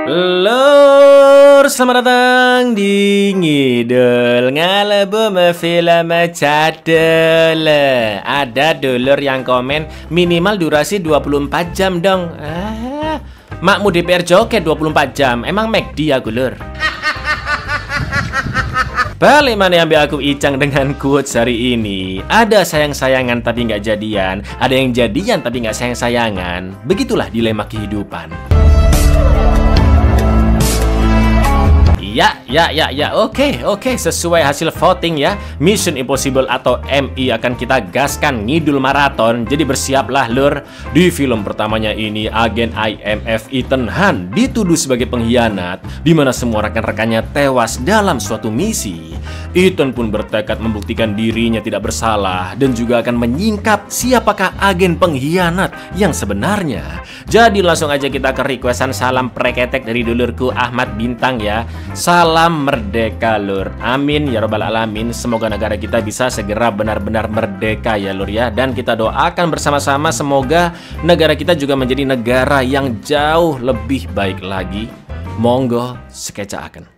Lur, selamat datang di Ngidul Ngalebu Film Cadel. Ada dulur yang komen minimal durasi 24 jam dong. Makmu DPR joget 24 jam. Emang McD ya gulur? Balik mana yang ambil aku Icang dengan quotes hari ini. Ada sayang-sayangan tapi nggak jadian. Ada yang jadian tapi nggak sayang-sayangan. Begitulah dilema kehidupan. Ya, oke, sesuai hasil voting ya. Mission Impossible atau MI akan kita gaskan ngidul maraton. Jadi bersiaplah lur. Di film pertamanya ini, agen IMF Ethan Hunt dituduh sebagai pengkhianat, di mana semua rekan-rekannya tewas dalam suatu misi. Ethan pun bertekad membuktikan dirinya tidak bersalah dan juga akan menyingkap siapakah agen pengkhianat yang sebenarnya. Jadi langsung aja kita ke requestan salam preketek dari dulurku Ahmad Bintang ya. Salam merdeka lur. Amin ya robbal alamin. Semoga negara kita bisa segera benar-benar merdeka ya lur ya. Dan kita doakan bersama-sama semoga negara kita juga menjadi negara yang jauh lebih baik lagi. Monggo sekecaaken.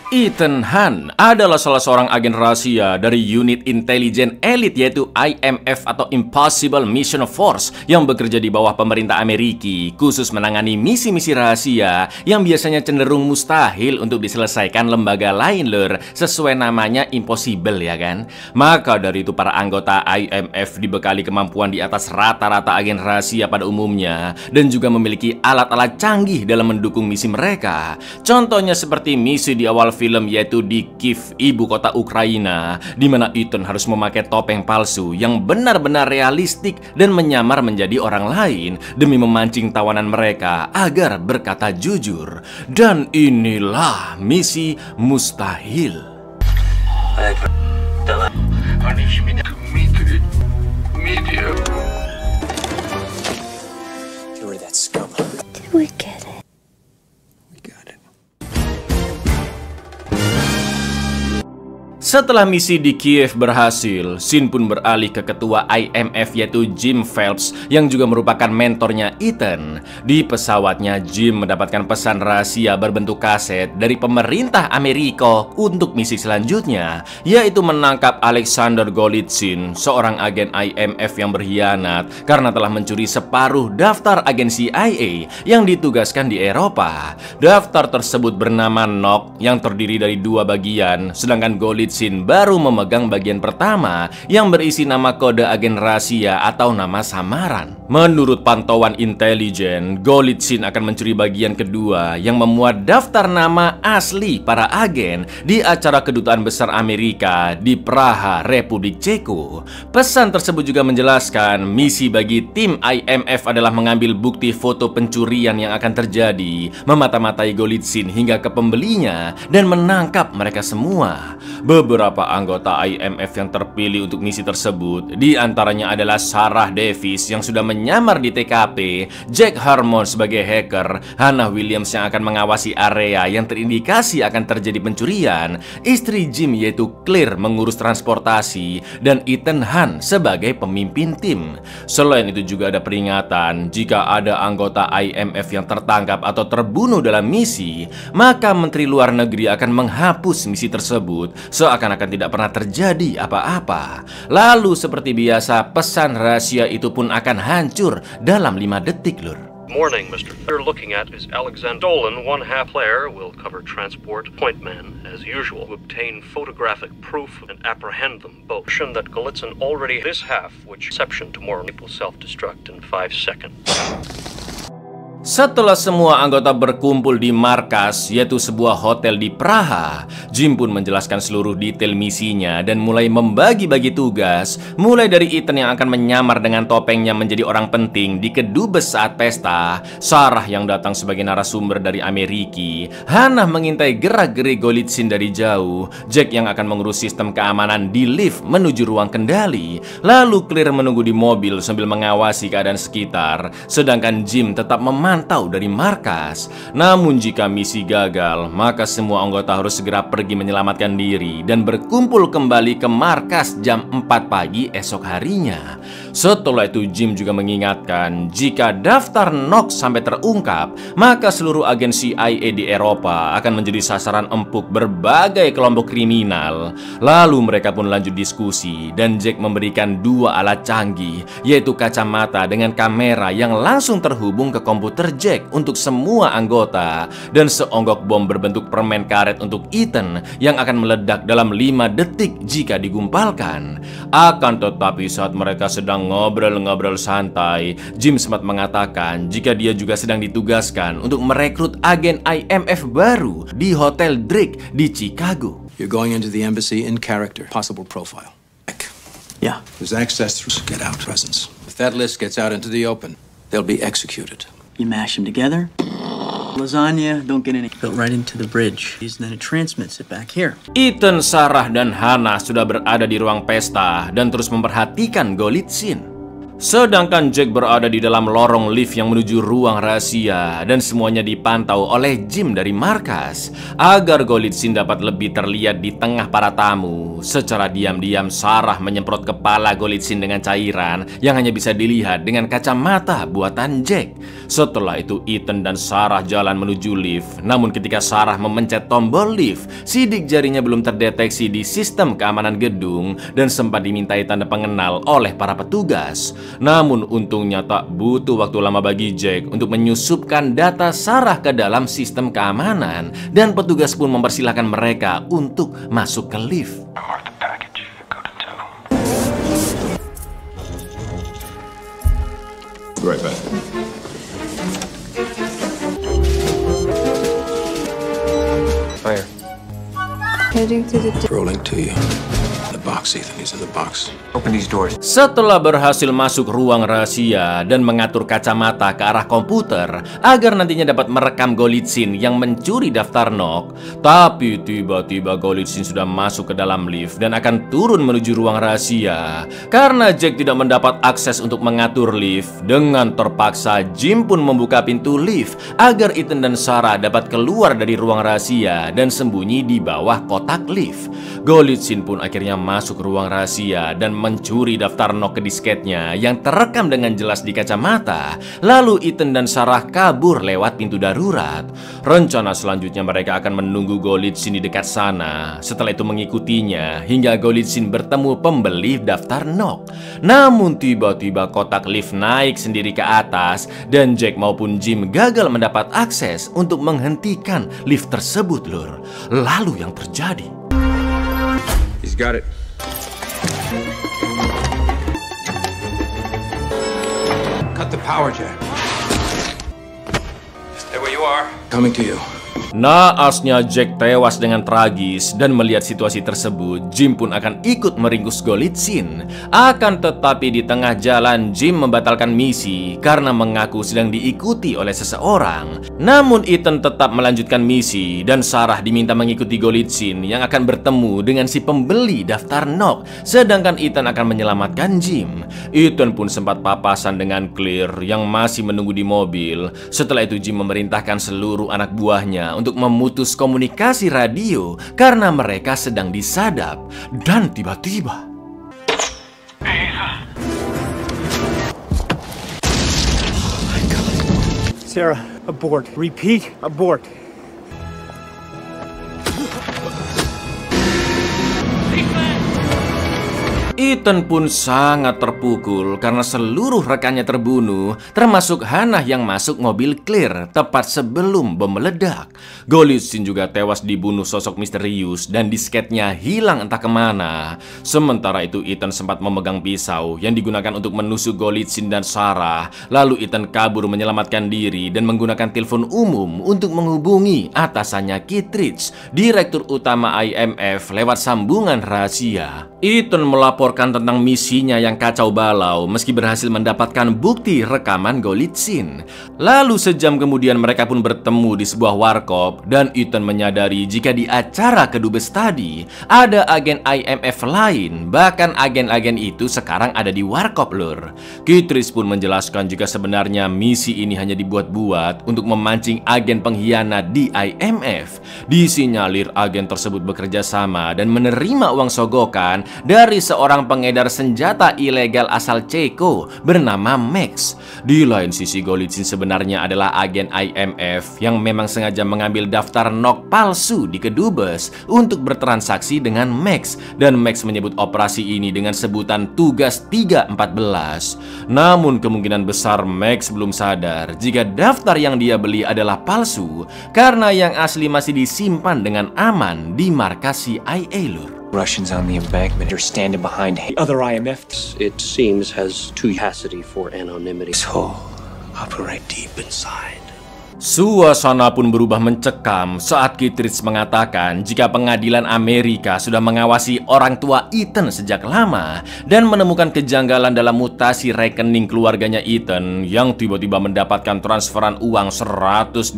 Ethan Hunt adalah salah seorang agen rahasia dari unit intelijen elit yaitu IMF atau Impossible Mission Force yang bekerja di bawah pemerintah Amerika khusus menangani misi-misi rahasia yang biasanya cenderung mustahil untuk diselesaikan lembaga lain lur, sesuai namanya impossible ya kan. Maka dari itu para anggota IMF dibekali kemampuan di atas rata-rata agen rahasia pada umumnya dan juga memiliki alat-alat canggih dalam mendukung misi mereka. Contohnya seperti misi di awal film yaitu di Kiev, ibu kota Ukraina, di mana Ethan harus memakai topeng palsu yang benar-benar realistik dan menyamar menjadi orang lain demi memancing tawanan mereka agar berkata jujur. Dan inilah misi mustahil. Setelah misi di Kiev berhasil, Sin pun beralih ke ketua IMF yaitu Jim Phelps yang juga merupakan mentornya Ethan. Di pesawatnya, Jim mendapatkan pesan rahasia berbentuk kaset dari pemerintah Amerika untuk misi selanjutnya, yaitu menangkap Alexander Golitsyn, seorang agen IMF yang berkhianat karena telah mencuri separuh daftar agen CIA yang ditugaskan di Eropa. Daftar tersebut bernama NOC yang terdiri dari dua bagian, sedangkan Golitsyn baru memegang bagian pertama yang berisi nama kode agen rahasia atau nama samaran. Menurut pantauan intelijen, Golitsyn akan mencuri bagian kedua yang memuat daftar nama asli para agen di acara kedutaan besar Amerika di Praha, Republik Ceko. Pesan tersebut juga menjelaskan misi bagi tim IMF adalah mengambil bukti foto pencurian yang akan terjadi, memata-matai Golitsyn hingga ke pembelinya dan menangkap mereka semua. Beberapa anggota IMF yang terpilih untuk misi tersebut diantaranya adalah Sarah Davis yang sudah menyamar di TKP, Jack Harmon sebagai hacker, Hannah Williams yang akan mengawasi area yang terindikasi akan terjadi pencurian, istri Jim yaitu Claire mengurus transportasi, dan Ethan Hunt sebagai pemimpin tim. Selain itu juga ada peringatan jika ada anggota IMF yang tertangkap atau terbunuh dalam misi, maka Menteri Luar Negeri akan menghapus misi tersebut seakan-akan tidak pernah terjadi apa-apa. Lalu seperti biasa, pesan rahasia itu pun akan hancur dalam 5 detik lur. Morning, Mr. You're looking at is Alexander Dolan, one half player will cover transport point man as usual to obtain photographic proof and apprehend them both. That Golitsyn already this half, which exception tomorrow will self-destruct in 5 seconds. Setelah semua anggota berkumpul di markas, yaitu sebuah hotel di Praha, Jim pun menjelaskan seluruh detail misinya dan mulai membagi-bagi tugas, mulai dari Ethan yang akan menyamar dengan topengnya menjadi orang penting di kedubes saat pesta, Sarah yang datang sebagai narasumber dari Amerika, Hannah mengintai gerak-gerik Golitsyn dari jauh, Jack yang akan mengurus sistem keamanan di lift menuju ruang kendali, lalu Claire menunggu di mobil sambil mengawasi keadaan sekitar, sedangkan Jim tetap memantau dipantau dari markas. Namun jika misi gagal, maka semua anggota harus segera pergi menyelamatkan diri dan berkumpul kembali ke markas jam 4 pagi esok harinya. Setelah itu Jim juga mengingatkan jika daftar Knox sampai terungkap, maka seluruh agen CIA di Eropa akan menjadi sasaran empuk berbagai kelompok kriminal. Lalu mereka pun lanjut diskusi dan Jack memberikan dua alat canggih, yaitu kacamata dengan kamera yang langsung terhubung ke komputer Jack untuk semua anggota, dan seonggok bom berbentuk permen karet untuk Ethan yang akan meledak dalam 5 detik jika digumpalkan. Akan tetapi saat mereka sedang ngobrol-ngobrol santai, Jim sempat mengatakan jika dia juga sedang ditugaskan untuk merekrut agen IMF baru di Hotel Drake di Chicago. You're going into the embassy in character. Possible profile. Yeah. There's access through get out presence. If that list gets out into the open, they'll be executed. You mash them together. Lasagna, don't get any. Built right into the bridge. And then it transmits it back here. Ethan, Sarah, dan Hannah sudah berada di ruang pesta dan terus memperhatikan Golitsyn. Sedangkan Jack berada di dalam lorong lift yang menuju ruang rahasia dan semuanya dipantau oleh Jim dari markas agar Golitsyn dapat lebih terlihat di tengah para tamu. Secara diam-diam Sarah menyemprot kepala Golitsyn dengan cairan yang hanya bisa dilihat dengan kacamata buatan Jack. Setelah itu Ethan dan Sarah jalan menuju lift. Namun ketika Sarah memencet tombol lift, sidik jarinya belum terdeteksi di sistem keamanan gedung dan sempat dimintai tanda pengenal oleh para petugas. Namun untungnya tak butuh waktu lama bagi Jack untuk menyusupkan data Sarah ke dalam sistem keamanan, dan petugas pun mempersilahkan mereka untuk masuk ke lift. Right back. Fire. Heading to the Rolling to you. The box, Ethan. He's in the box. Open these doors. Setelah berhasil masuk ruang rahasia dan mengatur kacamata ke arah komputer agar nantinya dapat merekam Golitsyn yang mencuri daftar Knox, tapi tiba-tiba Golitsyn sudah masuk ke dalam lift dan akan turun menuju ruang rahasia. Karena Jack tidak mendapat akses untuk mengatur lift, dengan terpaksa Jim pun membuka pintu lift agar Ethan dan Sarah dapat keluar dari ruang rahasia dan sembunyi di bawah kotak lift. Golitsyn pun akhirnya masuk ruang rahasia dan mencuri daftar Knox ke disketnya yang terekam dengan jelas di kacamata. Lalu Ethan dan Sarah kabur lewat pintu darurat. Rencana selanjutnya mereka akan menunggu Golitsyn di dekat sana. Setelah itu mengikutinya hingga Golitsyn bertemu pembeli daftar Knox. Namun tiba-tiba kotak lift naik sendiri ke atas dan Jack maupun Jim gagal mendapat akses untuk menghentikan lift tersebut, lur. Lalu yang terjadi? He's got it. Cut the power jack. Stay where you are. Coming to you. Naasnya Jack tewas dengan tragis, dan melihat situasi tersebut, Jim pun akan ikut meringkus Golitsyn. Akan tetapi di tengah jalan Jim membatalkan misi karena mengaku sedang diikuti oleh seseorang. Namun Ethan tetap melanjutkan misi dan Sarah diminta mengikuti Golitsyn yang akan bertemu dengan si pembeli daftar Knox, sedangkan Ethan akan menyelamatkan Jim. Ethan pun sempat papasan dengan Claire yang masih menunggu di mobil. Setelah itu Jim memerintahkan seluruh anak buahnya untuk memutus komunikasi radio karena mereka sedang disadap. Dan tiba-tiba Sarah, abort. Repeat, abort. Ethan pun sangat terpukul karena seluruh rekannya terbunuh, termasuk Hannah yang masuk mobil Claire tepat sebelum bom meledak. Golitsyn juga tewas dibunuh sosok misterius dan disketnya hilang entah kemana. Sementara itu Ethan sempat memegang pisau yang digunakan untuk menusuk Golitsyn dan Sarah. Lalu Ethan kabur menyelamatkan diri dan menggunakan telepon umum untuk menghubungi atasannya Kittredge, direktur utama IMF, lewat sambungan rahasia. Ethan melapor melaporkan tentang misinya yang kacau balau meski berhasil mendapatkan bukti rekaman Golitsyn. Lalu sejam kemudian mereka pun bertemu di sebuah warkop dan Ethan menyadari jika di acara kedubes tadi ada agen IMF lain, bahkan agen-agen itu sekarang ada di warkop lur. Kittredge pun menjelaskan jika sebenarnya misi ini hanya dibuat-buat untuk memancing agen pengkhianat di IMF. Disinyalir agen tersebut bekerja sama dan menerima uang sogokan dari seorang pengedar senjata ilegal asal Ceko bernama Max. Di lain sisi, Golitsyn sebenarnya adalah agen IMF yang memang sengaja mengambil daftar NOC palsu di kedubes untuk bertransaksi dengan Max, dan Max menyebut operasi ini dengan sebutan Tugas 314. Namun kemungkinan besar Max belum sadar jika daftar yang dia beli adalah palsu karena yang asli masih disimpan dengan aman di markas CIA lur. Russians on the embankment are standing behind the Other IMFs. It seems has too capacity for anonymity. hole. Operate deep inside. Suasana pun berubah mencekam saat Kittredge mengatakan jika pengadilan Amerika sudah mengawasi orang tua Ethan sejak lama dan menemukan kejanggalan dalam mutasi rekening keluarganya Ethan yang tiba-tiba mendapatkan transferan uang $120.000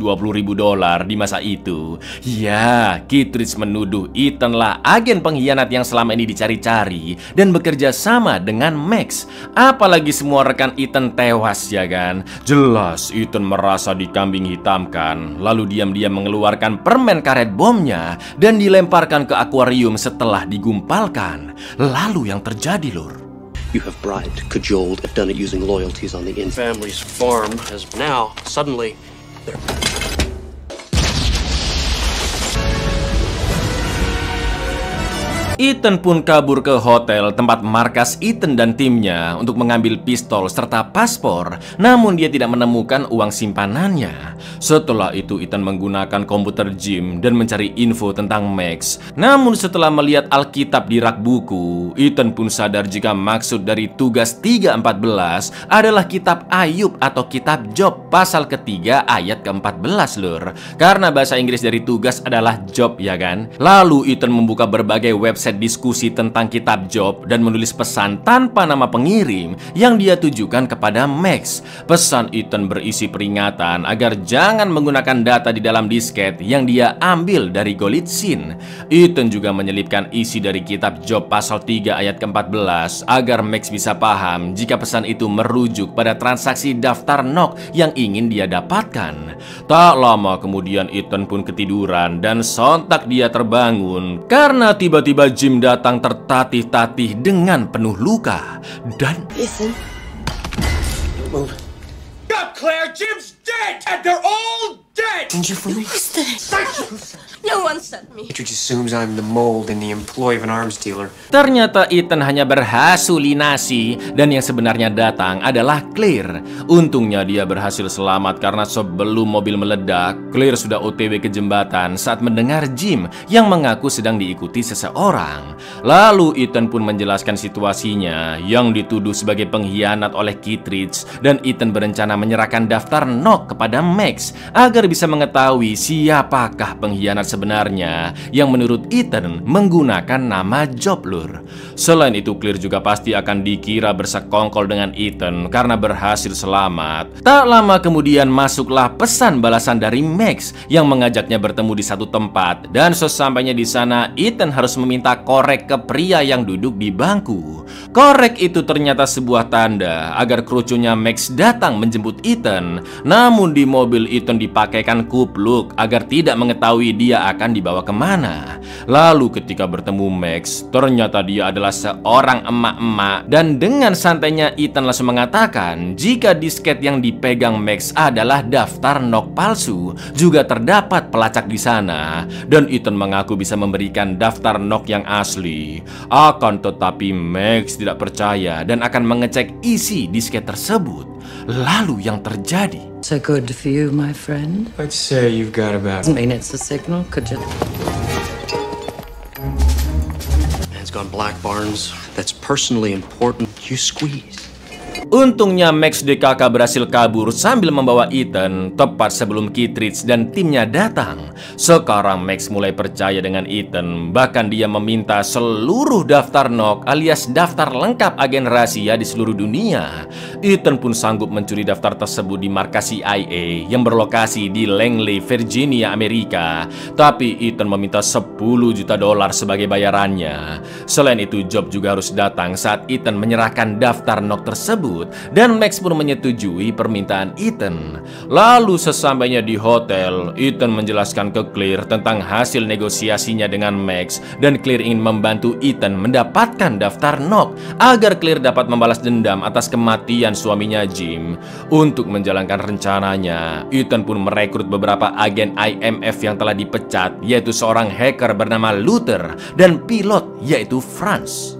di masa itu. Ya, Kittredge menuduh Ethan lah agen pengkhianat yang selama ini dicari-cari dan bekerja sama dengan Max. Apalagi semua rekan Ethan tewas ya kan. Jelas Ethan merasa dikambing hitamkan, lalu diam-diam mengeluarkan permen karet bomnya dan dilemparkan ke akuarium setelah digumpalkan. Lalu yang terjadi lur, You have bribed, cajoled, have done it using loyalties on the family's farm has now suddenly... Ethan pun kabur ke hotel tempat markas Ethan dan timnya untuk mengambil pistol serta paspor, namun dia tidak menemukan uang simpanannya. Setelah itu Ethan menggunakan komputer Jim dan mencari info tentang Max. Namun setelah melihat Alkitab di rak buku, Ethan pun sadar jika maksud dari Tugas 314 adalah kitab Ayub atau kitab Job pasal ketiga ayat ke-14 lur. Karena bahasa Inggris dari tugas adalah job ya kan. Lalu Ethan membuka berbagai website diskusi tentang kitab Job dan menulis pesan tanpa nama pengirim yang dia tujukan kepada Max. Pesan Ethan berisi peringatan agar jangan menggunakan data di dalam disket yang dia ambil dari Golitsyn. Ethan juga menyelipkan isi dari kitab Job pasal 3 ayat ke-14 agar Max bisa paham jika pesan itu merujuk pada transaksi daftar NOC yang ingin dia dapatkan. Tak lama kemudian Ethan pun ketiduran dan sontak dia terbangun karena tiba-tiba Jim datang tertatih-tatih dengan penuh luka dan Ethan. Stop, Claire! Jim's dead! And they're all dead! Didn't you fully? No one sent me. Kittredge assumes I'm the mold in the employ of an arms dealer. ternyata Ethan hanya berhalusinasi dan yang sebenarnya datang adalah Claire. Untungnya dia berhasil selamat karena sebelum mobil meledak, Claire sudah OTW ke jembatan saat mendengar Jim yang mengaku sedang diikuti seseorang. Lalu Ethan pun menjelaskan situasinya yang dituduh sebagai pengkhianat oleh Kittredge dan Ethan berencana menyerahkan daftar NOC kepada Max agar bisa mengetahui siapakah pengkhianat sebenarnya yang menurut Ethan menggunakan nama Job lur. Selain itu Claire juga pasti akan dikira bersekongkol dengan Ethan karena berhasil selamat. Tak lama kemudian masuklah pesan balasan dari Max yang mengajaknya bertemu di satu tempat dan sesampainya di sana Ethan harus meminta korek ke pria yang duduk di bangku. Korek itu ternyata sebuah tanda agar krucunya Max datang menjemput Ethan. Namun di mobil Ethan dipakaikan kupluk agar tidak mengetahui dia akan dibawa kemana. Lalu ketika bertemu Max, ternyata dia adalah seorang emak-emak dan dengan santainya Ethan langsung mengatakan jika disket yang dipegang Max adalah daftar NOC palsu, juga terdapat pelacak di sana dan Ethan mengaku bisa memberikan daftar NOC yang asli. Akan tetapi Max tidak percaya dan akan mengecek isi disket tersebut. Lalu yang terjadi, So good for you, my friend. Let's say you've got about... Doesn't mean it's a signal, could you? Man's gone black, Barnes. That's personally important. You squeeze. Untungnya Max DKK berhasil kabur sambil membawa Ethan tepat sebelum Kittredge dan timnya datang. Sekarang Max mulai percaya dengan Ethan, bahkan dia meminta seluruh daftar NOC alias daftar lengkap agen rahasia di seluruh dunia. Ethan pun sanggup mencuri daftar tersebut di markas CIA yang berlokasi di Langley, Virginia, Amerika. Tapi Ethan meminta $10 juta sebagai bayarannya. Selain itu, Job juga harus datang saat Ethan menyerahkan daftar NOC tersebut. Dan Max pun menyetujui permintaan Ethan. Lalu sesampainya di hotel, Ethan menjelaskan ke Claire tentang hasil negosiasinya dengan Max. Dan Claire ingin membantu Ethan mendapatkan daftar NOC agar Claire dapat membalas dendam atas kematian suaminya Jim. Untuk menjalankan rencananya, Ethan pun merekrut beberapa agen IMF yang telah dipecat, yaitu seorang hacker bernama Luther dan pilot yaitu Franz.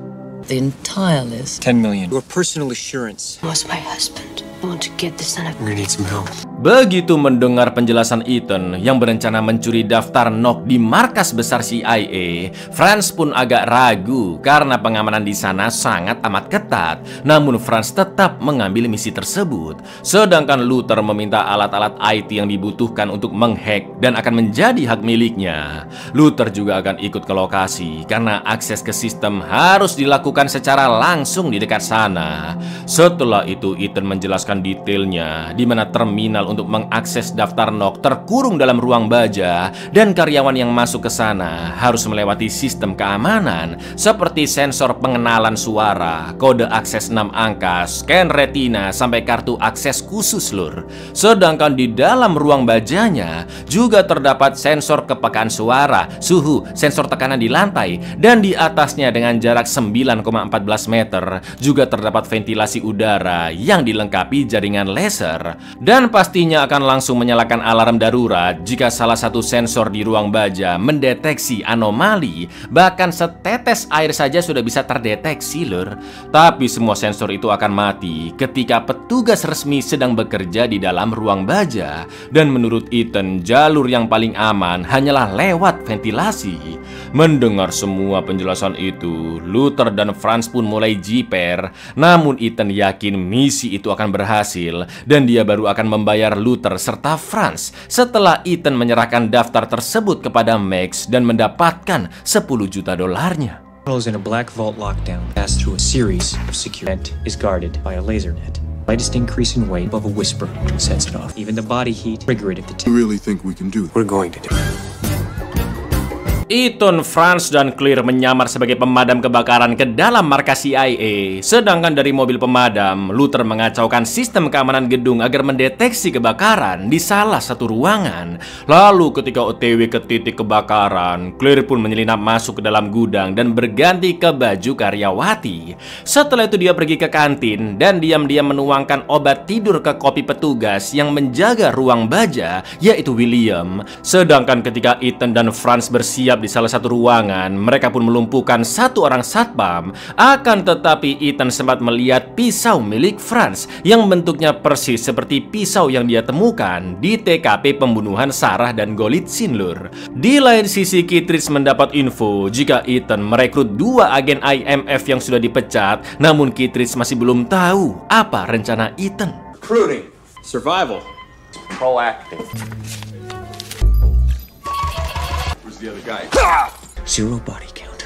The entire list. 10 million. Your personal assurance. Was my husband. I want to get this son of... We're gonna need some help. Begitu mendengar penjelasan Ethan yang berencana mencuri daftar NOC di markas besar CIA, Franz pun agak ragu karena pengamanan di sana sangat amat ketat. Namun Franz tetap mengambil misi tersebut. Sedangkan Luther meminta alat-alat IT yang dibutuhkan untuk menghack dan akan menjadi hak miliknya. Luther juga akan ikut ke lokasi karena akses ke sistem harus dilakukan secara langsung di dekat sana. Setelah itu Ethan menjelaskan detailnya di mana terminal untuk mengakses daftar NOC terkurung dalam ruang baja dan karyawan yang masuk ke sana harus melewati sistem keamanan seperti sensor pengenalan suara, kode akses 6 angka, scan retina sampai kartu akses khusus lur. Sedangkan di dalam ruang bajanya juga terdapat sensor kepekaan suara, suhu, sensor tekanan di lantai, dan di atasnya dengan jarak 9,14 meter juga terdapat ventilasi udara yang dilengkapi jaringan laser. Dan pastinya akan langsung menyalakan alarm darurat jika salah satu sensor di ruang baja mendeteksi anomali. Bahkan setetes air saja sudah bisa terdeteksi lur. Tapi semua sensor itu akan mati ketika petugas resmi sedang bekerja di dalam ruang baja. Dan menurut Ethan, jalur yang paling aman hanyalah lewat ventilasi. Mendengar semua penjelasan itu, Luther dan Franz pun mulai jiper. Namun Ethan yakin misi itu akan berhasil dan dia baru akan membayar Luther serta Franz setelah Ethan menyerahkan daftar tersebut kepada Max dan mendapatkan $10 juta. In a black vault lockdown, pass through a series of security is guarded by a laser net. Lightest increase in weight above a whisper sets it off. Even the body heat trigger it if the You really think we can do it? We're going to do it. Ethan, Franz, dan Claire menyamar sebagai pemadam kebakaran ke dalam markas CIA. Sedangkan dari mobil pemadam, Luther mengacaukan sistem keamanan gedung agar mendeteksi kebakaran di salah satu ruangan. Lalu ketika OTW ke titik kebakaran, Claire pun menyelinap masuk ke dalam gudang dan berganti ke baju karyawati. Setelah itu dia pergi ke kantin dan diam-diam menuangkan obat tidur ke kopi petugas yang menjaga ruang baja, yaitu William. Sedangkan ketika Ethan dan Franz bersiap di salah satu ruangan, mereka pun melumpuhkan satu orang satpam. Akan tetapi Ethan sempat melihat pisau milik Franz yang bentuknya persis seperti pisau yang dia temukan di TKP pembunuhan Sarah dan Golitsyn lur. Di lain sisi, Kittredge mendapat info jika Ethan merekrut 2 agen IMF yang sudah dipecat. Namun Kittredge masih belum tahu apa rencana Ethan. Recruiting. Survival. Proactive. The other guy. Zero body count.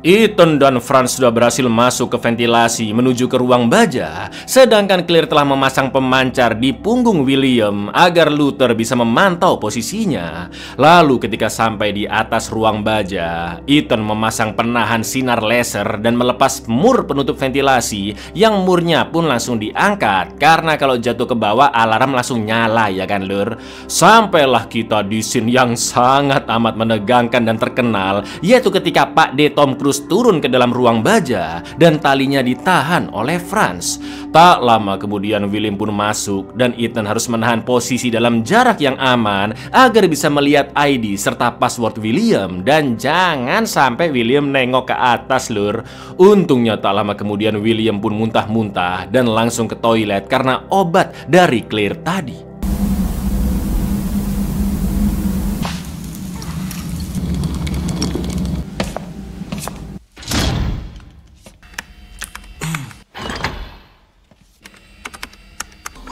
Ethan dan Franz sudah berhasil masuk ke ventilasi menuju ke ruang baja. Sedangkan Claire telah memasang pemancar di punggung William agar Luther bisa memantau posisinya. Lalu ketika sampai di atas ruang baja, Ethan memasang penahan sinar laser dan melepas mur penutup ventilasi yang murnya pun langsung diangkat. Karena kalau jatuh ke bawah alarm langsung nyala ya kan lur. Sampailah kita di scene yang sangat amat menegangkan dan terkenal, yaitu ketika Pak D. Tom Cruise turun ke dalam ruang baja dan talinya ditahan oleh Franz. Tak lama kemudian William pun masuk dan Ethan harus menahan posisi dalam jarak yang aman agar bisa melihat ID serta password William. Dan jangan sampai William nengok ke atas lur. Untungnya tak lama kemudian William pun muntah-muntah dan langsung ke toilet karena obat dari Claire tadi.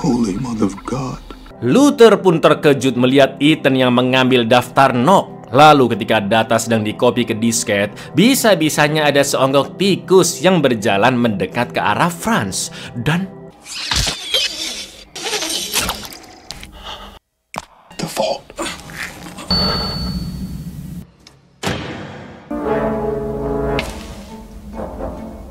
Holy Mother of God. Luther pun terkejut melihat Ethan yang mengambil daftar Knock. Lalu ketika data sedang dikopi ke disket, bisa-bisanya ada seonggok tikus yang berjalan mendekat ke arah Franz. Dan The vault.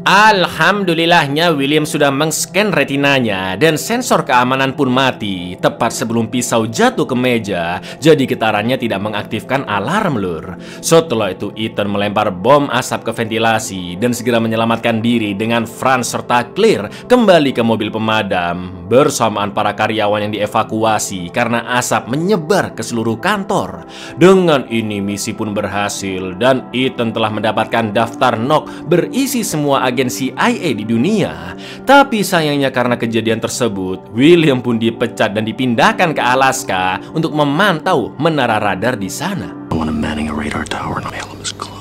Alhamdulillahnya William sudah mengscan retinanya dan sensor keamanan pun mati tepat sebelum pisau jatuh ke meja, jadi getarannya tidak mengaktifkan alarm, lur. Setelah itu Ethan melempar bom asap ke ventilasi dan segera menyelamatkan diri dengan Franz serta Claire kembali ke mobil pemadam bersamaan para karyawan yang dievakuasi karena asap menyebar ke seluruh kantor. Dengan ini misi pun berhasil dan Ethan telah mendapatkan daftar Knock berisi semua agen CIA di dunia. Tapi sayangnya karena kejadian tersebut, William pun dipecat dan dipindahkan ke Alaska untuk memantau menara radar di sana. I want him manning a radar tower and mail him his clothes.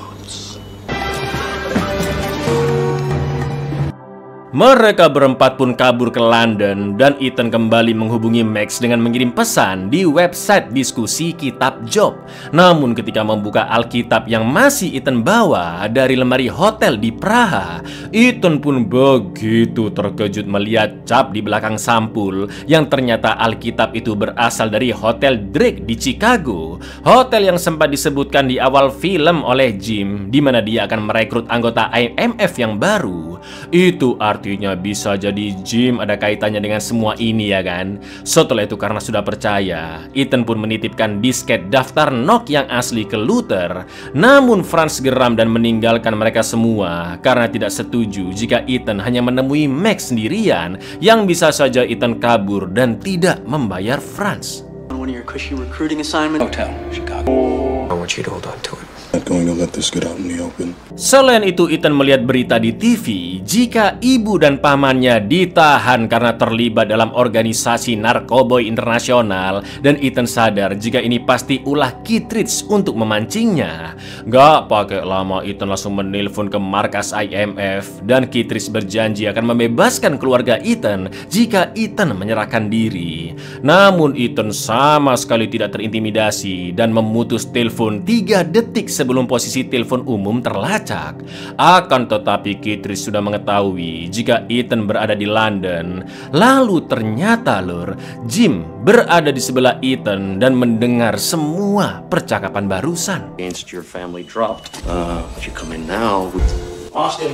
Mereka berempat pun kabur ke London dan Ethan kembali menghubungi Max dengan mengirim pesan di website diskusi kitab Job. Namun ketika membuka Alkitab yang masih Ethan bawa dari lemari hotel di Praha, Ethan pun begitu terkejut melihat cap di belakang sampul yang ternyata Alkitab itu berasal dari Hotel Drake di Chicago, hotel yang sempat disebutkan di awal film oleh Jim, di mana dia akan merekrut anggota IMF yang baru. Itu artinya bisa jadi Jim ada kaitannya dengan semua ini, ya kan? Setelah itu karena sudah percaya, Ethan pun menitipkan disket daftar Knock yang asli ke Luther. Namun Franz geram dan meninggalkan mereka semua karena tidak setuju jika Ethan hanya menemui Max sendirian, yang bisa saja Ethan kabur dan tidak membayar Franz. One of your cushy recruiting assignments. Hotel, Chicago. I want you to hold on to it. Not going to let this get out in the open. Selain itu, Ethan melihat berita di TV jika ibu dan pamannya ditahan karena terlibat dalam organisasi narkoboy internasional, dan Ethan sadar jika ini pasti ulah Kittredge untuk memancingnya. Gak pakai lama, Ethan langsung menelpon ke markas IMF dan Kittredge berjanji akan membebaskan keluarga Ethan jika Ethan menyerahkan diri. Namun Ethan sama sekali tidak terintimidasi dan memutus telepon 3 detik sebelum posisi telepon umum terlacak. Akan tetapi Kittredge sudah mengetahui jika Ethan berada di London. Lalu ternyata lur, Jim berada di sebelah Ethan dan mendengar semua percakapan barusan. Against your family dropped. If you come in now, Austin.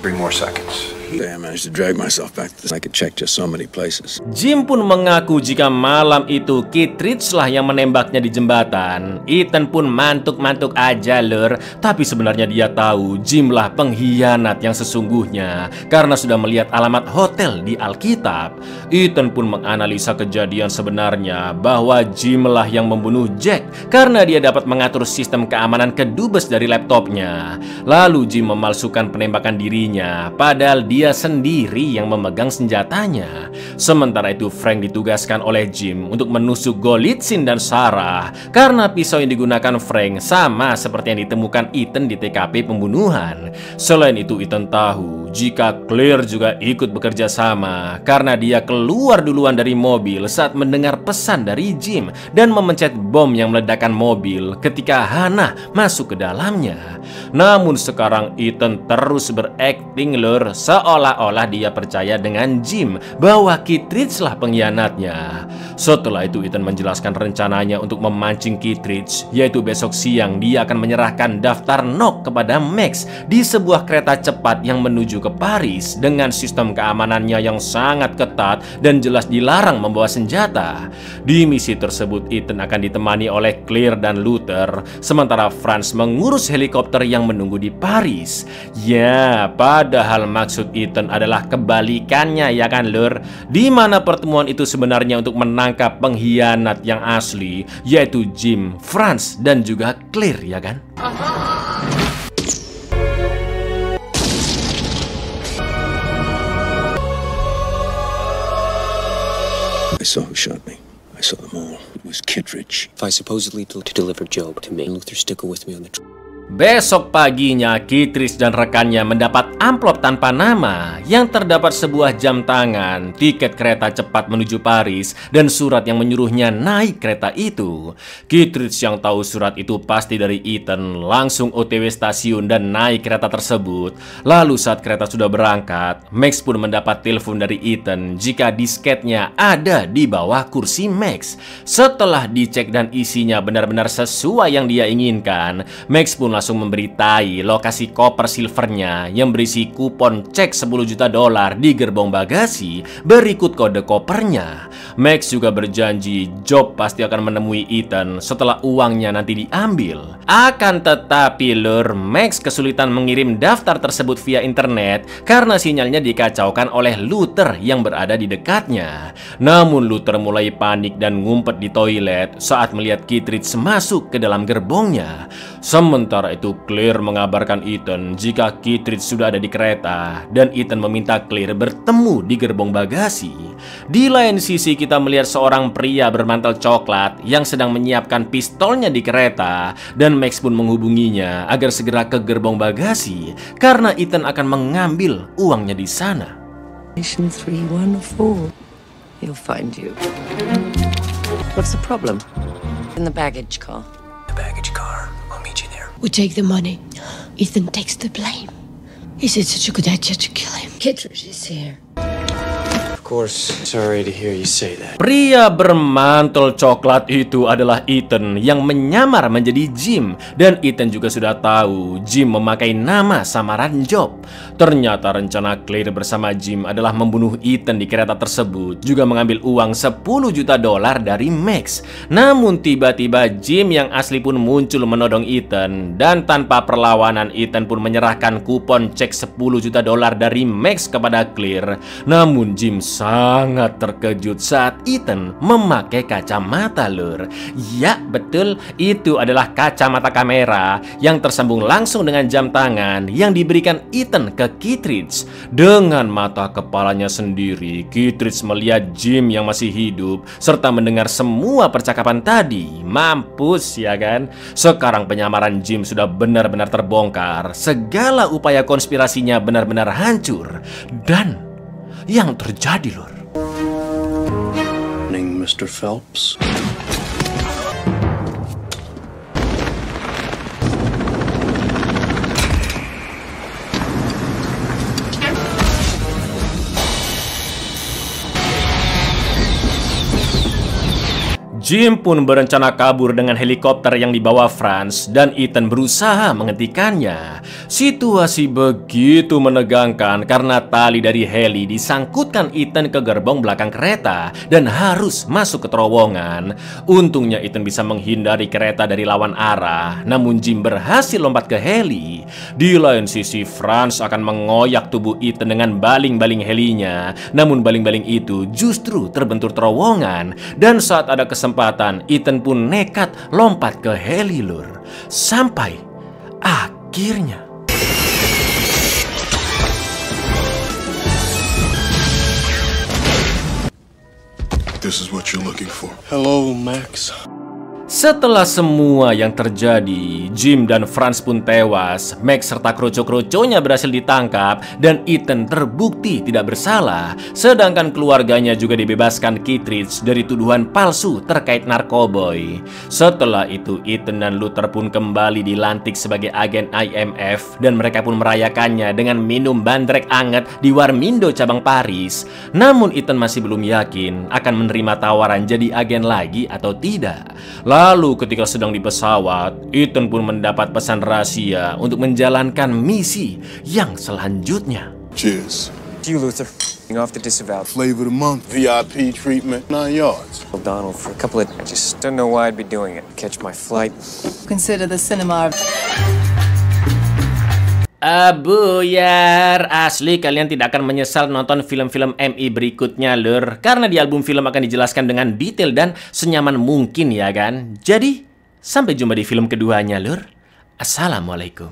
3 more seconds. I managed to drag myself back to this. I could check just so many places. Jim pun mengaku jika malam itu Kittredge lah yang menembaknya di jembatan. Ethan pun mantuk-mantuk aja lur, tapi sebenarnya dia tahu Jim lah pengkhianat yang sesungguhnya karena sudah melihat alamat hotel di Alkitab. Ethan pun menganalisa kejadian sebenarnya bahwa Jim lah yang membunuh Jack karena dia dapat mengatur sistem keamanan kedubes dari laptopnya. Lalu Jim memalsukan penembakan dirinya, padahal dia sendiri yang memegang senjatanya. Sementara itu Frank ditugaskan oleh Jim untuk menusuk Golitsyn dan Sarah karena pisau yang digunakan Frank sama seperti yang ditemukan Ethan di TKP pembunuhan. Selain itu Ethan tahu jika Claire juga ikut bekerja sama karena dia keluar duluan dari mobil saat mendengar pesan dari Jim dan memencet bom yang meledakkan mobil ketika Hannah masuk ke dalamnya. Namun sekarang Ethan terus berakting lur, seolah-olah dia percaya dengan Jim bahwa Kittredge lah pengkhianatnya. Setelah itu Ethan menjelaskan rencananya untuk memancing Kittredge, yaitu besok siang dia akan menyerahkan daftar Knock kepada Max di sebuah kereta cepat yang menuju ke Paris dengan sistem keamanannya yang sangat ketat dan jelas dilarang membawa senjata. Di misi tersebut Ethan akan ditemani oleh Claire dan Luther, sementara Franz mengurus helikopter yang menunggu di Paris. Ya, padahal maksud Ethan adalah kebalikannya, ya kan lur? Di mana pertemuan itu sebenarnya untuk menangkap pengkhianat yang asli, yaitu Jim, Franz, dan juga Claire, ya kan? I saw who shot me. I saw them all. It was Kittredge. If I supposedly to deliver Job to me, Luther sticker with me on the Besok paginya, Kittredge dan rekannya mendapat amplop tanpa nama yang terdapat sebuah jam tangan, tiket kereta cepat menuju Paris, dan surat yang menyuruhnya naik kereta itu. Kittredge yang tahu surat itu pasti dari Ethan langsung OTW stasiun dan naik kereta tersebut. Lalu saat kereta sudah berangkat, Max pun mendapat telepon dari Ethan jika disketnya ada di bawah kursi Max. Setelah dicek dan isinya benar-benar sesuai yang dia inginkan, Max pun langsung memberitai lokasi koper silvernya yang berisi kupon cek $10 juta di gerbong bagasi berikut kode kopernya. Max juga berjanji Job pasti akan menemui Ethan setelah uangnya nanti diambil. Akan tetapi Lur, Max kesulitan mengirim daftar tersebut via internet karena sinyalnya dikacaukan oleh Luther yang berada di dekatnya. Namun Luther mulai panik dan ngumpet di toilet saat melihat Kittredge masuk ke dalam gerbongnya. Sementara itu Claire mengabarkan Ethan jika Kittredge sudah ada di kereta dan Ethan meminta Claire bertemu di gerbong bagasi. Di lain sisi kita melihat seorang pria bermantel coklat yang sedang menyiapkan pistolnya di kereta dan Max pun menghubunginya agar segera ke gerbong bagasi karena Ethan akan mengambil uangnya di sana. Mission 314. He'll find you. What's the problem? In the baggage car. The baggage car. I'll meet you there. We take the money. Ethan takes the blame. Is it such a good idea to kill him? Kittredge is here. Of course, sorry to hear you say that. Pria bermantel coklat itu adalah Ethan yang menyamar menjadi Jim. Dan Ethan juga sudah tahu Jim memakai nama samaran Job. Ternyata rencana Claire bersama Jim adalah membunuh Ethan di kereta tersebut, juga mengambil uang $10 juta dari Max. Namun tiba-tiba Jim yang asli pun muncul menodong Ethan, dan tanpa perlawanan Ethan pun menyerahkan kupon cek $10 juta dari Max kepada Claire. Namun Jim sangat terkejut saat Ethan memakai kacamata, Lur. Ya, betul, itu adalah kacamata kamera yang tersambung langsung dengan jam tangan yang diberikan Ethan ke Kittredge. Dengan mata kepalanya sendiri, Kittredge melihat Jim yang masih hidup serta mendengar semua percakapan tadi. Mampus, ya kan? Sekarang penyamaran Jim sudah benar-benar terbongkar. Segala upaya konspirasinya benar-benar hancur. Dan yang terjadi, Lur, Mr. Phelps. Jim pun berencana kabur dengan helikopter yang dibawa Franz dan Ethan berusaha menghentikannya. Situasi begitu menegangkan karena tali dari heli disangkutkan Ethan ke gerbong belakang kereta dan harus masuk ke terowongan. Untungnya Ethan bisa menghindari kereta dari lawan arah, namun Jim berhasil lompat ke heli. Di lain sisi, Franz akan mengoyak tubuh Ethan dengan baling-baling helinya. Namun baling-baling itu justru terbentur terowongan, dan saat ada kesempatan Ethan pun nekat lompat ke heli, Lur. Sampai akhirnya This is what you're looking for. Hello, Max. setelah semua yang terjadi, Jim dan Franz pun tewas, Max serta kroco-kroconya berhasil ditangkap, dan Ethan terbukti tidak bersalah. Sedangkan keluarganya juga dibebaskan Kittredge dari tuduhan palsu terkait narkoboy. Setelah itu, Ethan dan Luther pun kembali dilantik sebagai agen IMF, dan mereka pun merayakannya dengan minum bandrek anget di Warmindo cabang Paris. Namun Ethan masih belum yakin akan menerima tawaran jadi agen lagi atau tidak. Lalu ketika sedang di pesawat, Ethan pun mendapat pesan rahasia untuk menjalankan misi yang selanjutnya. Cheers. To you, Luther. Off the disavowed. Flavor of the month. VIP treatment. 9 yards. Donald for a couple of... I just don't know why I'd be doing it. Catch my flight. Consider the cinema. Abuyar, asli kalian tidak akan menyesal nonton film-film MI berikutnya, Lur. Karena di album film akan dijelaskan dengan detail dan senyaman mungkin, ya kan? Jadi, sampai jumpa di film keduanya, Lur. Assalamualaikum.